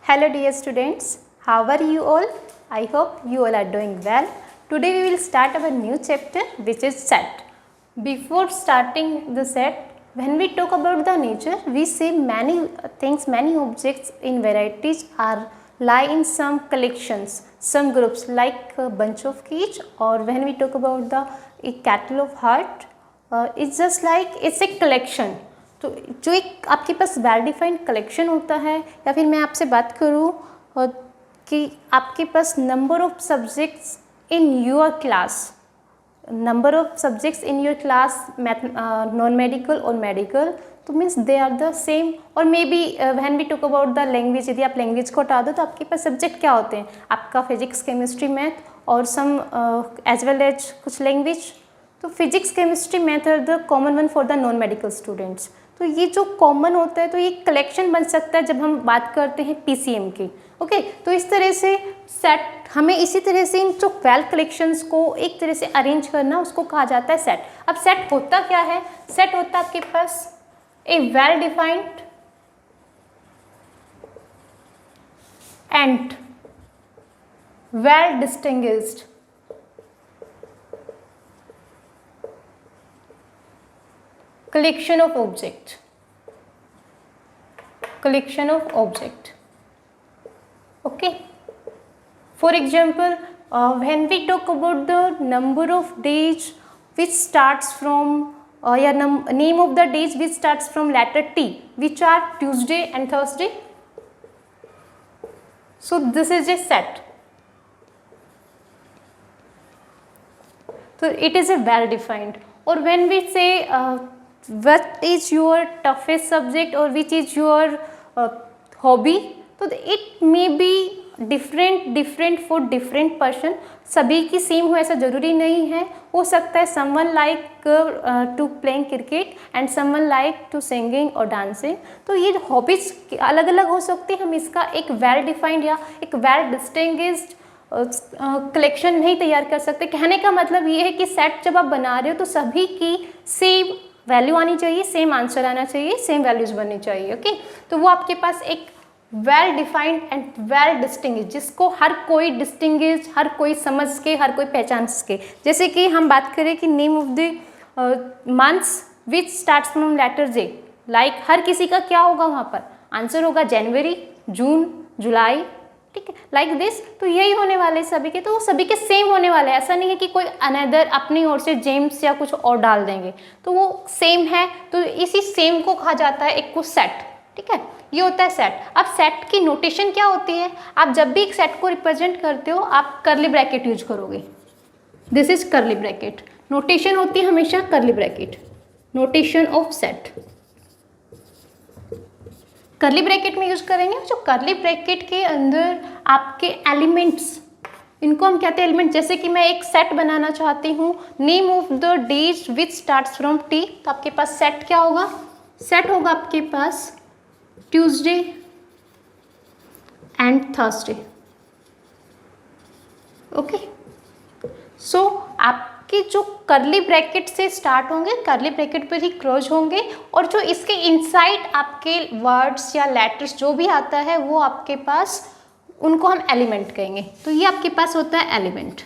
Hello dear students, how are you all? I hope you all are doing well. Today we will start our new chapter which is set. Before starting the set, when we talk about the nature, we see many things, many objects in varieties are lie in some collections, some groups like a bunch of keys, or when we talk about the a cattle of heart, it's just like it's a collection. तो जो एक आपके पास well defined collection होता है, या फिर मैं आपसे बात करूँ कि आपके पास number of subjects in your class, number of subjects in your class non medical और मेडिकल, तो means they are the same. और maybe when we talk about the language, यदि आप लैंग्वेज को हटा दो तो आपके पास सब्जेक्ट क्या होते हैं, आपका फिजिक्स केमिस्ट्री मैथ और सम एज वेल एज कुछ लैंग्वेज. तो physics chemistry math are the common one for the non medical students. तो ये जो कॉमन होता है तो ये कलेक्शन बन सकता है जब हम बात करते हैं पीसीएम की. ओके, तो इस तरह से सेट, हमें इसी तरह से इन जो वेल कलेक्शंस को एक तरह से अरेंज करना, उसको कहा जाता है सेट. अब सेट होता क्या है? सेट होता है आपके पास a well defined and well distinguished collection of object. Okay, for example, when we talk about the number of days which starts from name of the days which starts from letter T, which are Tuesday and Thursday, so this is a set. So it is a well defined. Or when we say what is your toughest subject or which is your hobby, तो it may be different for different person. सभी की same हो ऐसा ज़रूरी नहीं है. हो सकता है someone like to playing cricket and someone like to singing और dancing. तो ये हॉबीज अलग अलग हो सकती है. हम इसका एक वेल डिफाइंड या एक वेल डिस्टिंग्विश्ड कलेक्शन नहीं तैयार कर सकते. कहने का मतलब ये है कि सेट जब आप बना रहे हो तो सभी की सेम वैल्यू आनी चाहिए, सेम आंसर आना चाहिए, सेम वैल्यूज बननी चाहिए. ओके, तो वो आपके पास एक well defined and well distinguish, जिसको हर कोई डिस्टिंग्विश, हर कोई समझ के, हर कोई पहचान सके. जैसे कि हम बात करें कि name of the months which starts from letter J, like हर किसी का क्या होगा वहाँ पर आंसर होगा जनवरी, जून, जुलाई, ठीक है, लाइक दिस. तो यही होने वाले सभी के, तो वो सभी के सेम होने वाले हैं. ऐसा नहीं है कि कोई अनदर अपनी ओर से जेम्स या कुछ और डाल देंगे, तो वो सेम है. तो इसी सेम को कहा जाता है एक को सेट. ठीक है, ये होता है सेट. अब सेट की नोटेशन क्या होती है? आप जब भी एक सेट को रिप्रेजेंट करते हो आप करली ब्रैकेट यूज करोगे. दिस इज करली ब्रैकेट. नोटेशन होती है हमेशा करली ब्रैकेट, नोटेशन ऑफ सेट करली ब्रैकेट में यूज करेंगे. जो करली ब्रैकेट के अंदर आपके एलिमेंट्स, इनको हम कहते हैं एलिमेंट. जैसे कि मैं एक सेट बनाना चाहती हूँ, name of the days which starts from T, तो आपके पास सेट क्या होगा? सेट होगा आपके पास ट्यूसडे एंड थर्सडे. ओके, सो आपके जो करली ब्रैकेट से स्टार्ट होंगे, करली ब्रैकेट पर ही क्लोज होंगे, और जो इसके इनसाइड आपके वर्ड्स या लेटर्स जो भी आता है वो आपके पास, उनको हम एलिमेंट कहेंगे. तो ये आपके पास होता है element.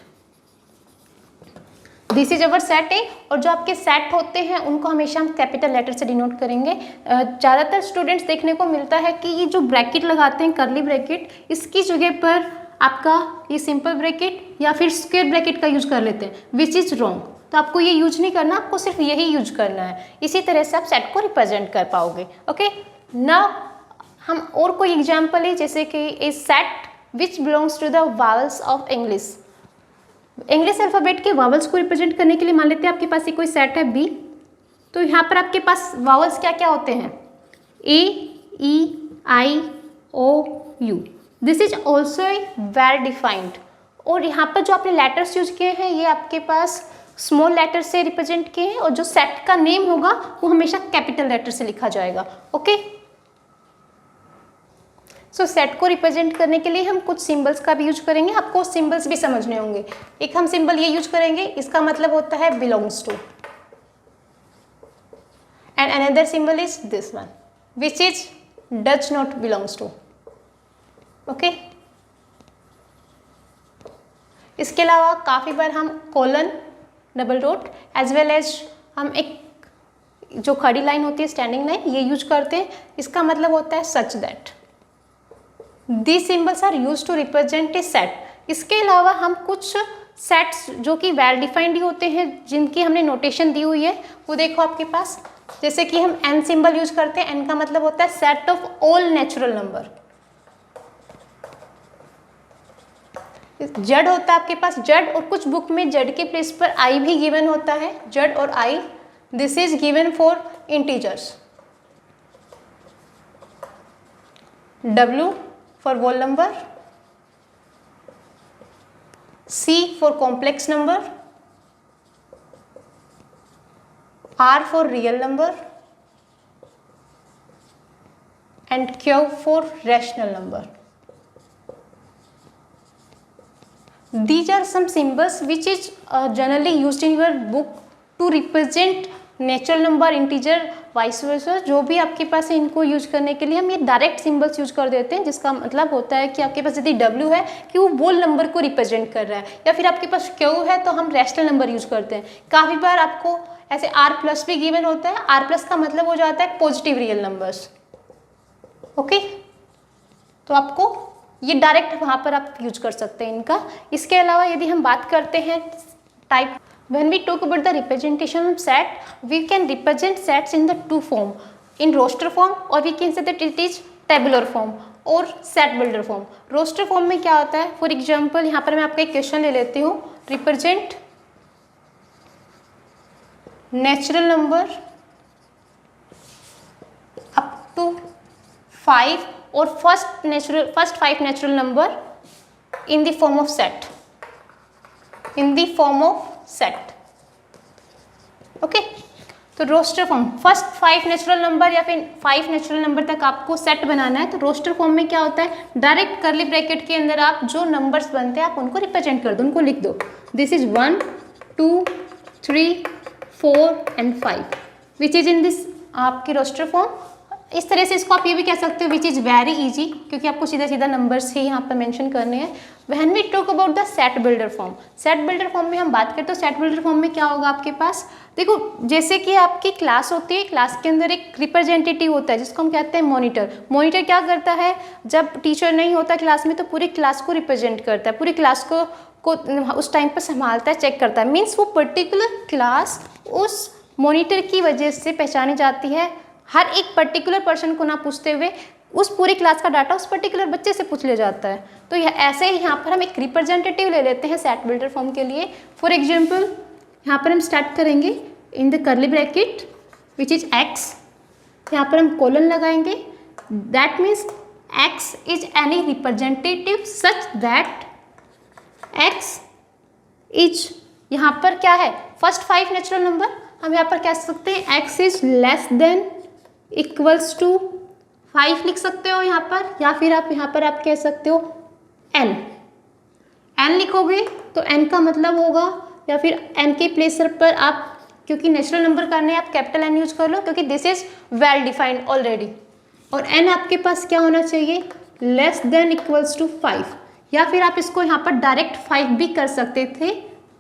This is our set है. और जो आपके सेट होते हैं उनको हमेशा हम कैपिटल लेटर से डिनोट करेंगे. ज़्यादातर स्टूडेंट्स देखने को मिलता है कि ये जो ब्रैकेट लगाते हैं करली ब्रैकेट, इसकी जगह पर आपका ये सिंपल ब्रैकेट या फिर स्क्वायर ब्रैकेट का यूज कर लेते हैं, विच इज़ रॉन्ग. तो आपको ये यूज नहीं करना, आपको सिर्फ यही यूज करना है. इसी तरह से आप सेट को रिप्रेजेंट कर पाओगे. ओके, नाउ हम और कोई एग्जाम्पल है, जैसे कि a set which belongs to the vowels of English. English alphabet के वावल्स को रिप्रेजेंट करने के लिए मान लेते हैं आपके पास ये कोई सेट है बी. तो यहाँ पर आपके पास वावल्स क्या क्या होते हैं? A, E, I, O, U. This is also a well defined. और यहाँ पर जो आपने लेटर्स यूज किए हैं ये आपके पास स्मॉल लेटर से रिप्रेजेंट किए हैं, और जो सेट का नेम होगा वो हमेशा कैपिटल लेटर से लिखा जाएगा. ओके, सो सेट को रिप्रेजेंट करने के लिए हम कुछ सिंबल्स का भी यूज करेंगे. आपको सिंबल्स भी समझने होंगे. एक हम सिंबल ये यूज करेंगे, इसका मतलब होता है belongs to, and another symbol is this one which is does not belongs to. Okay. इसके अलावा काफ़ी बार हम colon, double dot as well as हम एक जो खड़ी लाइन होती है स्टैंडिंग लाइन ये यूज करते हैं। इसका मतलब होता है such that. These symbols are use to represent a set. इसके अलावा हम कुछ सेट्स जो कि वेल डिफाइंड ही होते हैं जिनकी हमने नोटेशन दी हुई है वो देखो आपके पास। जैसे कि हम एन सिंबल यूज करते हैं, एन का मतलब होता है set of all natural number. Z होता है आपके पास, जेड, और कुछ बुक में जेड के प्लेस पर आई भी गिवन होता है, जेड और I. This is given for integers. W for whole number, C for complex number, R for real number, and Q for rational number. These are some symbols which is generally used in your book to represent natural number, integer, vice versa. जो भी आपके पास है इनको use करने के लिए हम ये डायरेक्ट सिंबल्स यूज कर देते हैं, जिसका मतलब होता है कि आपके पास यदि डब्ल्यू है कि वो बोल नंबर को रिप्रेजेंट कर रहा है, या फिर आपके पास क्यू है तो हम रैशनल नंबर यूज करते हैं। काफ़ी बार आपको ऐसे आर प्लस भी गिवन होता है। आर प्लस का मतलब हो जाता है पॉजिटिव रियल नंबर्स। ओके, तो आपको ये डायरेक्ट वहाँ पर आप यूज कर सकते हैं इनका। इसके अलावा यदि हम बात करते हैं type, when we talk about the representation of set, we can represent sets in the two form, in roster form or we can say that it is tabular form और set builder form। roster form में क्या होता है, for example यहाँ पर मैं आपका एक क्वेश्चन ले लेती हूँ, represent natural number up to 5 और first 5 natural number in the form of set, in the form of set. Okay, तो roster form first 5 natural number या फिर 5 नेचुरल नंबर तक आपको सेट बनाना है। तो रोस्टर फॉर्म में क्या होता है, डायरेक्ट कर्ली ब्रैकेट के अंदर आप जो नंबर्स बनते हैं आप उनको रिप्रेजेंट कर दो, उनको लिख दो। This is 1 2 3 4 and 5 which is in this आपकी रोस्टर फॉर्म। इस तरह से इसको आप ये भी कह सकते हो विच इज़ वेरी इजी, क्योंकि आपको सीधा सीधा नंबर्स ही यहाँ पर मेंशन करने हैं। When we talk about the set builder form, set builder form में हम बात करें तो सेट बिल्डर फॉर्म में क्या होगा आपके पास, देखो जैसे कि आपकी क्लास होती है, क्लास के अंदर एक रिप्रेजेंटेटिव होता है जिसको हम कहते हैं मॉनिटर। मॉनिटर क्या करता है, जब टीचर नहीं होता क्लास में तो पूरी क्लास को रिप्रेजेंट करता है, पूरी क्लास को उस टाइम पर संभालता है, चेक करता है। मीन्स वो पर्टिकुलर क्लास उस मॉनिटर की वजह से पहचानी जाती है। हर एक पर्टिकुलर पर्सन को ना पूछते हुए उस पूरी क्लास का डाटा उस पर्टिकुलर बच्चे से पूछ लिया जाता है। तो यह ऐसे ही यहाँ पर हम एक रिप्रेजेंटेटिव ले लेते हैं सेट बिल्डर फॉर्म के लिए। फॉर एग्जाम्पल यहाँ पर हम स्टार्ट करेंगे in the curly bracket which is x, यहाँ पर हम कोलन लगाएंगे। That means x is any representative such that x is, यहाँ पर क्या है फर्स्ट 5 नेचुरल नंबर, हम यहाँ पर कह सकते हैं x is less than equals to 5 लिख सकते हो यहाँ पर, या फिर आप यहाँ पर आप कह सकते हो n लिखोगे तो n का मतलब होगा, या फिर n के प्लेस पर आप क्योंकि नेचुरल नंबर करने आप कैपिटल N यूज कर लो क्योंकि this is well defined already. और n आपके पास क्या होना चाहिए, लेस देन इक्वल्स टू 5, या फिर आप इसको यहाँ पर डायरेक्ट 5 भी कर सकते थे,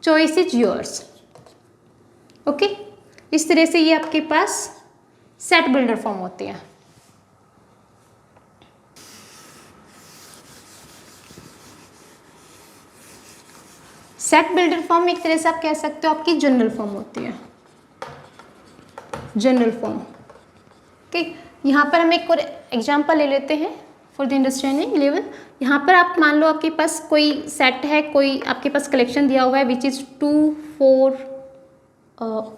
चॉइस इज योर्स। ओके, इस तरह से ये आपके पास सेट बिल्डर फॉर्म होती है। सेट बिल्डर फॉर्म एक तरह से आप कह सकते हो आपकी जनरल फॉर्म होती है, जनरल फॉर्म। ओके, यहाँ पर हम एक और एग्जांपल ले लेते हैं फॉर द अंडरस्टैंडिंग लेवल। यहाँ पर आप मान लो आपके पास कोई सेट है, कोई आपके पास कलेक्शन दिया हुआ है विच इज़ 2 4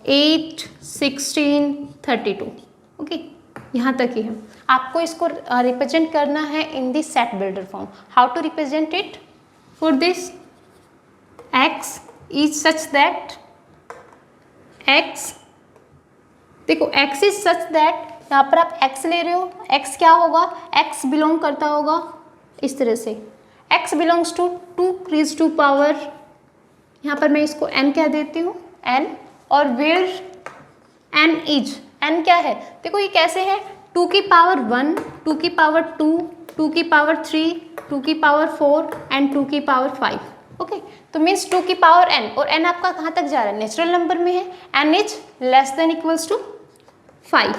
8 16 32। ओके, यहाँ तक ही है। आपको इसको रिप्रेजेंट करना है in the set builder form. How to represent it, for this x is such that x, देखो x इज सच दैट, यहाँ पर आप x ले रहे हो, x क्या होगा, x बिलोंग करता होगा इस तरह से, x belongs to 2 raise to power, यहाँ पर मैं इसको n कह देती हूँ n, और वेयर n इज, n क्या है, देखो ये कैसे है, 2 की पावर 1, 2 की पावर 2, 2 की पावर 3, 2 की पावर 4 एंड 2 की पावर 5. ओके, तो मीन्स 2 की पावर n, और n आपका कहाँ तक जा रहा है, नेचुरल नंबर में है. n is less than equals to 5,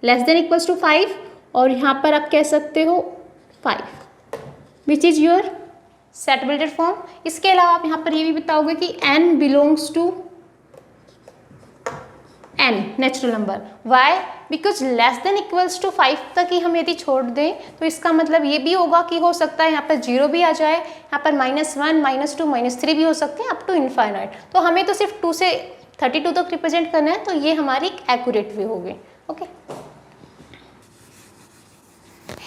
less than equals to 5, और यहाँ पर आप कह सकते हो 5, which is your set builded form. इसके अलावा आप यहाँ पर ये भी बताओगे कि n belongs to n natural number. Why? Because less than equals to 5 तक ही हम यदि छोड़ दें तो इसका मतलब ये भी होगा कि हो सकता है यहाँ पर 0 भी आ जाए, यहाँ पर -1, -2, -3 भी हो सकते हैं, अप टू इनफाइनाइट. तो हमें तो सिर्फ 2 से 32 तक रिप्रेजेंट करना है, तो ये हमारी एक एक्यूरेट वे होगी. Okay,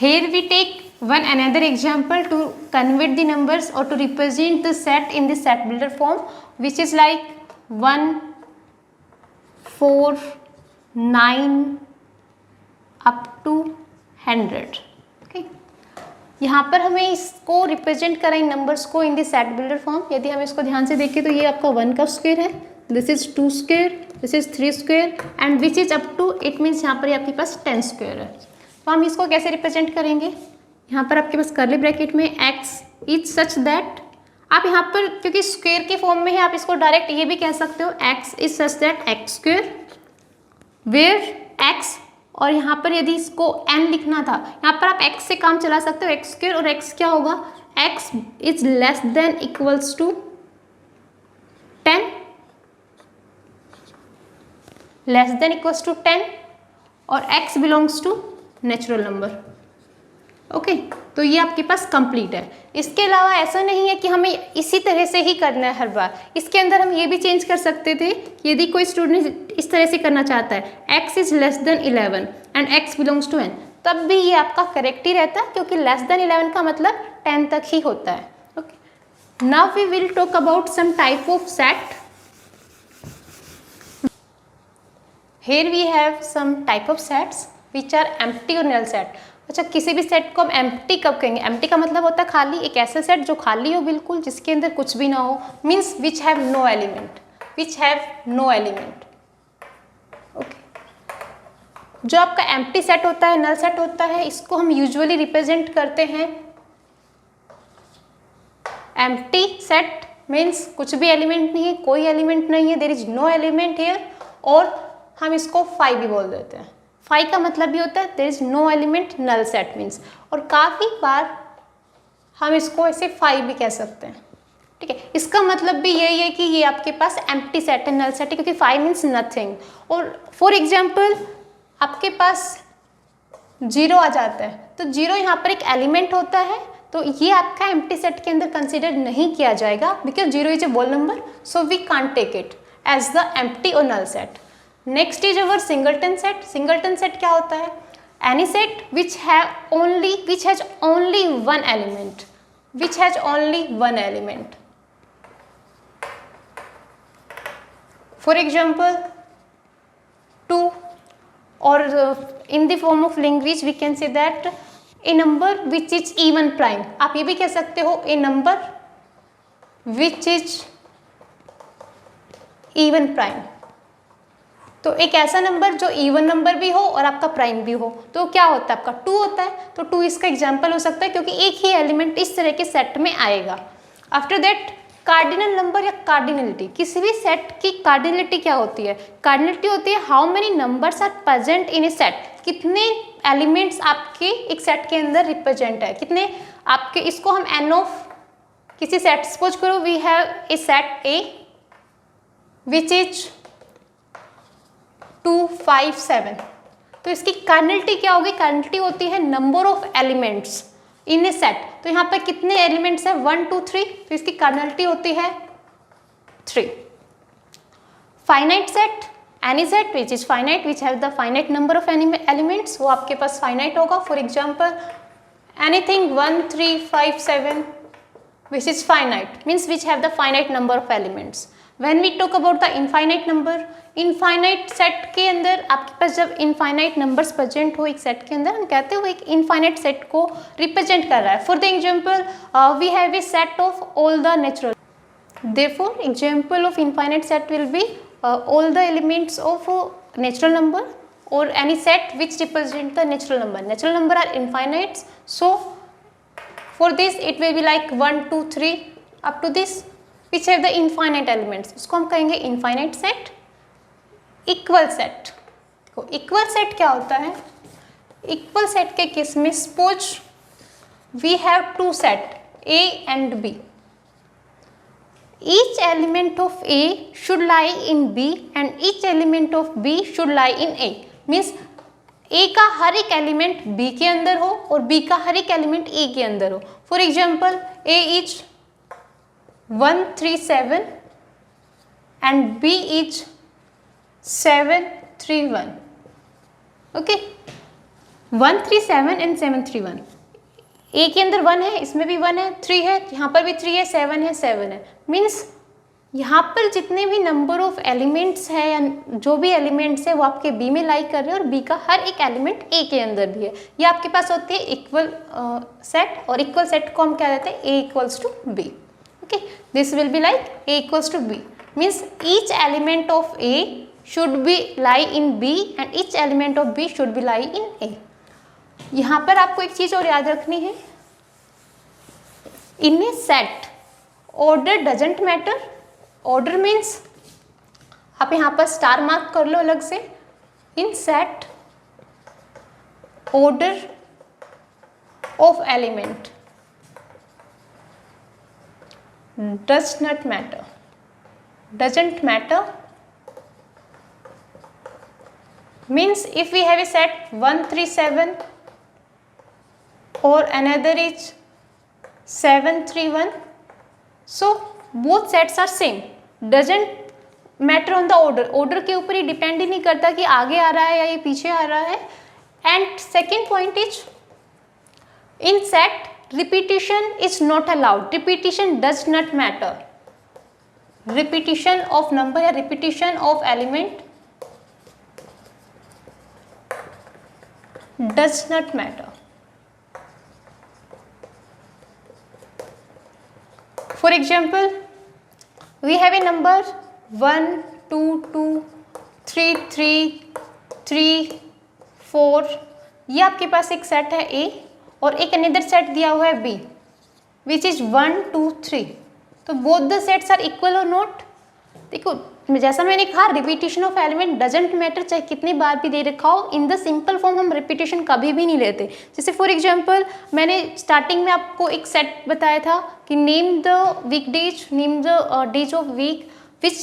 here we take one another example to convert the numbers or to represent the set in the set builder form, which is like 1, 4, 9 up to 100. Okay, यहाँ पर हमें इसको रिप्रेजेंट करें इन नंबर्स को in the set builder form. यदि हम इसको ध्यान से देखें तो ये आपका 1 का स्क्वायर है, this is 2 square, this is 3 square and which is up to, it means यहाँ पर ये आपके पास 10 स्क्वायर है. तो हम इसको कैसे रिप्रेजेंट करेंगे, यहाँ पर आपके पास कर्ली ब्रैकेट में x इज सच दैट, आप यहाँ पर क्योंकि स्क्वायर के फॉर्म में है आप इसको डायरेक्ट ये भी कह सकते हो x is such that x square where x, और यहाँ पर यदि इसको n लिखना था, यहाँ पर आप x से काम चला सकते हो, x स्क्वायर, और x क्या होगा, x is less than equals to 10, less than equals to 10, और x belongs to natural number. Okay, तो ये आपके पास कंप्लीट है. इसके अलावा ऐसा नहीं है कि हमें इसी तरह से ही करना है हर बार. इसके अंदर हम ये भी चेंज कर सकते थे कि यदि कोई स्टूडेंट इस तरह से करना चाहता है, x is less than 11 and x belongs to n, तब भी ये आपका करेक्ट ही रहता है, क्योंकि लेस देन 11 का मतलब 10 तक ही होता है. Okay, now we will talk about some type of set. Here we have some type of sets which are empty or null set. अच्छा, किसी भी सेट को हम एम्प्टी कब कहेंगे, एम्प्टी का मतलब होता है खाली. एक ऐसा सेट जो खाली हो बिल्कुल, जिसके अंदर कुछ भी ना हो, means which have no element, which have no element. Okay, जो आपका एम्प्टी सेट होता है, नल सेट होता है, इसको हम यूजुअली रिप्रेजेंट करते हैं. एम्प्टी सेट मीन्स कुछ भी एलिमेंट नहीं है, कोई एलिमेंट नहीं है, there is no element here, और हम इसको 5 भी बोल देते हैं. 5 का मतलब भी होता है there is no element, null set means. और काफ़ी बार हम इसको ऐसे 5 भी कह सकते हैं. ठीक है, इसका मतलब भी यही है कि ये आपके पास एम्प्टी सेट है, नल सेट है, क्योंकि 5 मीन्स नथिंग. और फॉर एग्जाम्पल आपके पास 0 आ जाता है, तो 0 यहाँ पर एक एलिमेंट होता है, तो ये आपका एम्प्टी सेट के अंदर कंसिडर नहीं किया जाएगा, because 0 is a whole number, so we can't take it as the empty और null set. Next is our singleton set. Singleton set क्या होता है, any set which has only one element, which has only one element. For example 2, और in the form of language we can say that a number which is even prime. आप ये भी कह सकते हो a number which is even prime. तो एक ऐसा नंबर जो इवन नंबर भी हो और आपका प्राइम भी हो, तो क्या होता है, आपका 2 होता है. तो 2 इसका एग्जाम्पल हो सकता है, क्योंकि एक ही एलिमेंट इस तरह के सेट में आएगा. आफ्टर दैट कार्डिनल नंबर या कार्डिनलिटी. किसी भी सेट की कार्डिनलिटी क्या होती है, कार्डिनलिटी होती है how many numbers are present in a set. कितने एलिमेंट्स आपके एक सेट के अंदर रिप्रेजेंट है, कितने आपके, इसको हम एन ऑफ किसी सेट, सपोज करो we have a set A which is 2, 5, 7. तो इसकी कार्डिनलिटी क्या होगी, कार्डिनलिटी होती है number of elements in a set. तो यहाँ पर कितने एलिमेंट्स है, 1, 2, 3, तो इसकी कार्डिनलिटी होती है 3. Finite set, any set which is finite, which have the finite number of elements, वो आपके पास फाइनाइट होगा. For example anything 1, 3, 5, 7 which is finite, means which have the finite number of elements. When we talk about the infinite number, infinite set के अंदर आपके पास जब infinite numbers present हो एक set के अंदर, हम कहते हो एक इनफाइनाइट सेट को रिप्रेजेंट कर रहा है. For the example we have a set of all the natural, therefore example of infinite set will be all the elements of natural number or any set which represent the natural number. Natural number are infinites, so For this it will be like 1 2 3 up to this which have the infinite elements, उसको हम कहेंगे infinite set. Equal set, देखो equal set क्या होता है, equal set के case में suppose we have two set A and B. Each element of A should lie in B and each element of B should lie in A. Means A का हर एक element B के अंदर हो और B का हर एक element A के अंदर हो. For example A is 1 3 7 and B is 7 3 1. Okay 1 3 7 and 7 3 1. A के अंदर 1 है, इसमें भी 1 है, 3 है, यहाँ पर भी 3 है, 7 है, 7 है. मीन्स यहाँ पर जितने भी नंबर ऑफ एलिमेंट्स है या जो भी एलिमेंट्स है वो आपके B में लाई कर रहे हैं और B का हर एक एलिमेंट A के अंदर भी है. ये आपके पास होती है इक्वल सेट और इक्वल सेट को हम क्या देते हैं A equals to B. Okay this will be like A equals to B. Means each element of A should be lie in B and each element of B should be lie in A. यहाँ पर आपको एक चीज और याद रखनी है, in a set order doesn't matter. Order means आप यहाँ पर स्टार मार्क कर लो अलग से. In set order of element does not matter, doesn't matter. Means if we have a set 1 3 7 or another is 7 3 1, so both sets are same. Doesn't matter on the order. Order के ऊपर ही depend ही नहीं करता कि आगे आ रहा है या ये पीछे आ रहा है. And second point is in set repetition is not allowed. Repetition does not matter. Repetition of number या repetition of element does not matter. For example, we have a number 1 2 2 3 3 3 4. ये आपके पास एक सेट है A और एक another set दिया हुआ है B which is 1 2 3. तो both the sets are equal or not? देखो जैसा मैंने कहा repetition of element doesn't matter, चाहे कितनी बार भी दे रखा हो. इन द सिंपल फॉर्म हम रिपीटिशन कभी भी नहीं लेते. जैसे फॉर एग्जांपल मैंने स्टार्टिंग में आपको एक सेट बताया था कि name the week days, name the days of week which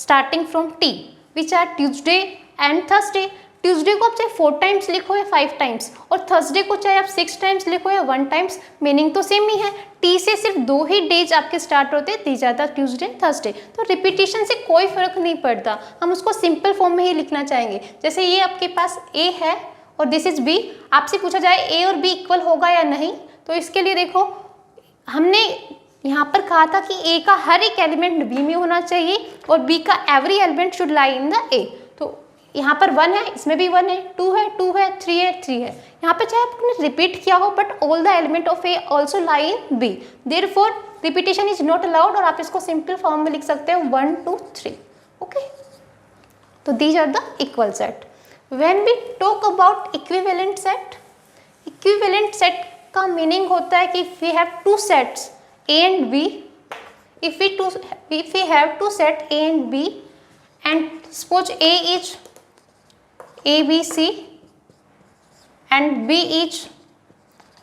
starting from T which are Tuesday and Thursday. Tuesday को आप चाहे 4 टाइम्स लिखो या 5 टाइम्स और थर्सडे को चाहे आप 6 टाइम्स लिखो या 1 टाइम्स, मीनिंग तो सेम ही है. टी से सिर्फ 2 ही डेज आपके स्टार्ट होते हैं, दी जाता ट्यूसडे थर्सडे. तो रिपीटिशन से कोई फर्क नहीं पड़ता, हम उसको सिंपल फॉर्म में ही लिखना चाहेंगे. जैसे ये आपके पास A है और दिस इज B. आपसे पूछा जाए A और B इक्वल होगा या नहीं, तो इसके लिए देखो हमने यहाँ पर कहा था कि A का हर एक एलिमेंट B में होना चाहिए और B का every element should lie in the A. तो यहाँ पर 1 है, इसमें भी 1 है, 2 है, 2 है, 3 है, 3 है. यहाँ पे चाहे आपने रिपीट किया हो but all the element of A also lie in B. Therefore repetition is not allowed और आप इसको सिंपल फॉर्म में लिख सकते हो 1 2 3. ओके तो these are the equal set. When we talk about equivalent set, equivalent set का meaning होता है कि we have two sets A and B. If we have two set A and B and suppose A is ABC and B is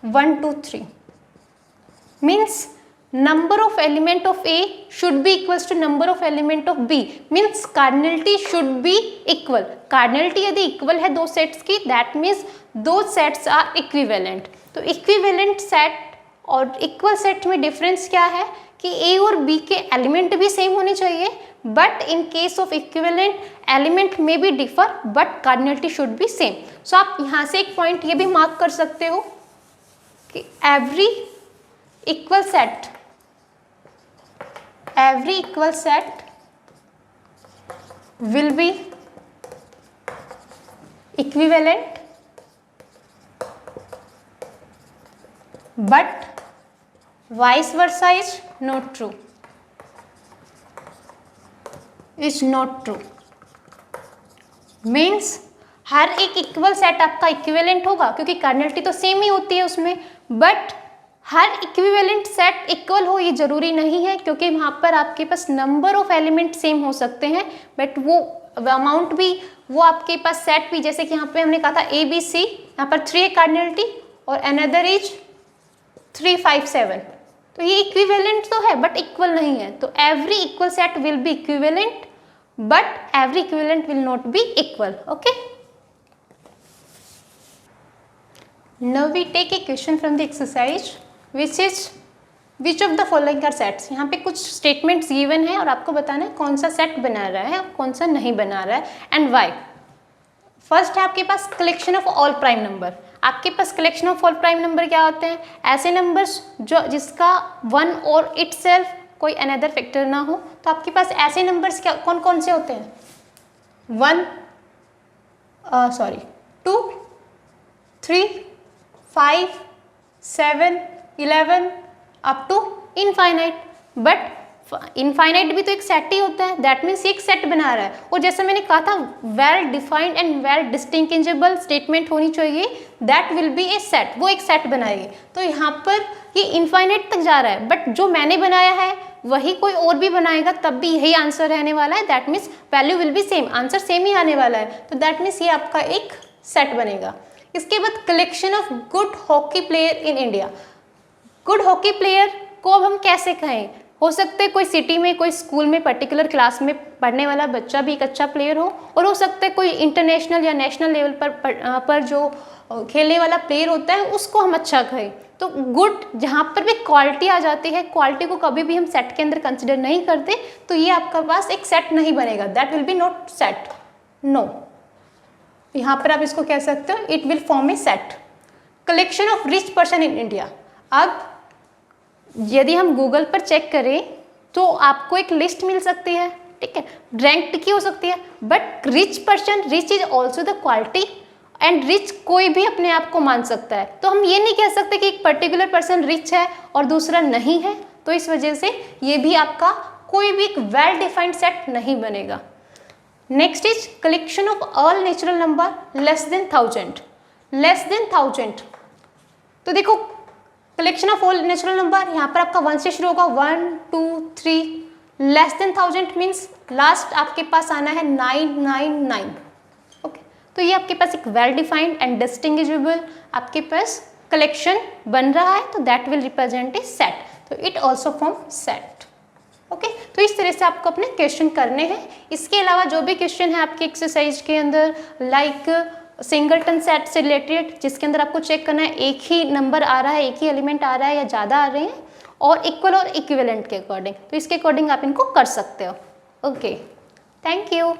1 2 3, means number of element of A should be equals to number of element of B. means cardinality should be equal. cardinality यदि equal है दो sets की, that means those sets are equivalent. तो equivalent set और equal set में difference क्या है कि A और B के एलिमेंट भी सेम होने चाहिए, but in case of equivalent element में भी differ but cardinality should be same. So आप यहाँ से एक पॉइंट ये भी मार्क कर सकते हो कि every equal set will B equivalent but vice versa is not true. is not true means हर एक इक्वल सेट आपका इक्विवेलेंट होगा क्योंकि कार्डिनलिटी तो सेम ही होती है उसमें, but her equivalent set equal हो ये जरूरी नहीं है, क्योंकि वहाँ पर आपके पास नंबर ऑफ एलिमेंट सेम हो सकते हैं, बट वो अमाउंट भी, वो आपके पास सेट भी, जैसे कि यहाँ पे हमने कहा था ABC, यहाँ पर 3 है कार्डिनलिटी और अनदर इज 3 5 7, तो ये इक्विवेलेंट तो है बट इक्वल नहीं है। तो every equal set will B equivalent but every equivalent will not be equal. Okay, now we take a question from the exercise which is which of the following are sets। यहाँ पे कुछ statements given है और आपको बताना है कौन सा सेट बना रहा है और कौन सा नहीं बना रहा है एंड व्हाई। फर्स्ट है आपके पास collection of all prime number. आपके पास collection of all prime number क्या होते हैं? ऐसे नंबर्स जो जिसका वन और इटसेल्फ कोई अनदर फैक्टर ना हो। तो आपके पास ऐसे नंबर्स क्या कौन कौन से होते हैं? 2 3 5 7 11 up to infinite. But infinite भी तो एक सेट ही होता है, दैट मीन्स एक सेट बना रहा है। और जैसे मैंने कहा था well defined and well distinguishable statement होनी चाहिए, that will B A set, वो एक सेट बनाएगी। तो यहाँ पर ये इनफाइनाइट तक जा रहा है, बट जो मैंने बनाया है वही कोई और भी बनाएगा तब भी यही आंसर रहने वाला है, that means value will be same, answer same ही आने वाला है। तो दैट मीन्स ये आपका एक सेट बनेगा। इसके बाद collection of good hockey player in India. Good hockey player को अब हम कैसे कहें? हो सकता है कोई सिटी में, कोई स्कूल में, पर्टिकुलर क्लास में पढ़ने वाला बच्चा भी एक अच्छा प्लेयर हो, और हो सकता है कोई इंटरनेशनल या नेशनल लेवल पर जो खेलने वाला प्लेयर होता है उसको हम अच्छा कहें। तो गुड जहाँ पर भी क्वालिटी आ जाती है, क्वालिटी को कभी भी हम सेट के अंदर कंसिडर नहीं करते, तो ये आपका पास एक सेट नहीं बनेगा, that will be not set, no. यहाँ पर आप इसको कह सकते हो it will form a set. Collection of rich person in India. अब यदि हम गूगल पर चेक करें तो आपको एक लिस्ट मिल सकती है, ठीक है, रैंक की हो सकती है, but rich person, rich is also the quality and rich कोई भी अपने आप को मान सकता है। तो हम ये नहीं कह सकते कि एक पर्टिकुलर पर्सन रिच है और दूसरा नहीं है, तो इस वजह से ये भी आपका कोई भी एक वेल डिफाइंड सेट नहीं बनेगा। Next is collection of all natural number less than 1000। Less than 1000, तो देखो collection of all natural number, यहाँ पर आपका 1 से शुरू होगा, 1 2 3, लेस देन 1000 मीन्स लास्ट आपके पास आना है 999। ओके, तो ये आपके पास एक वेल डिफाइंड एंड डिस्टिंग्विशेबल आपके पास कलेक्शन बन रहा है, तो that will represent a set, तो it also form set. Okay, तो इस तरह से आपको अपने क्वेश्चन करने हैं। इसके अलावा जो भी क्वेश्चन है आपके एक्सरसाइज के अंदर, लाइक सिंगलटन सेट से रिलेटेड, जिसके अंदर आपको चेक करना है एक ही नंबर आ रहा है, एक ही एलिमेंट आ रहा है या ज़्यादा आ रहे हैं, और इक्वल और इक्विवेलेंट के अकॉर्डिंग, तो इसके अकॉर्डिंग आप इनको कर सकते हो। Okay, thank you.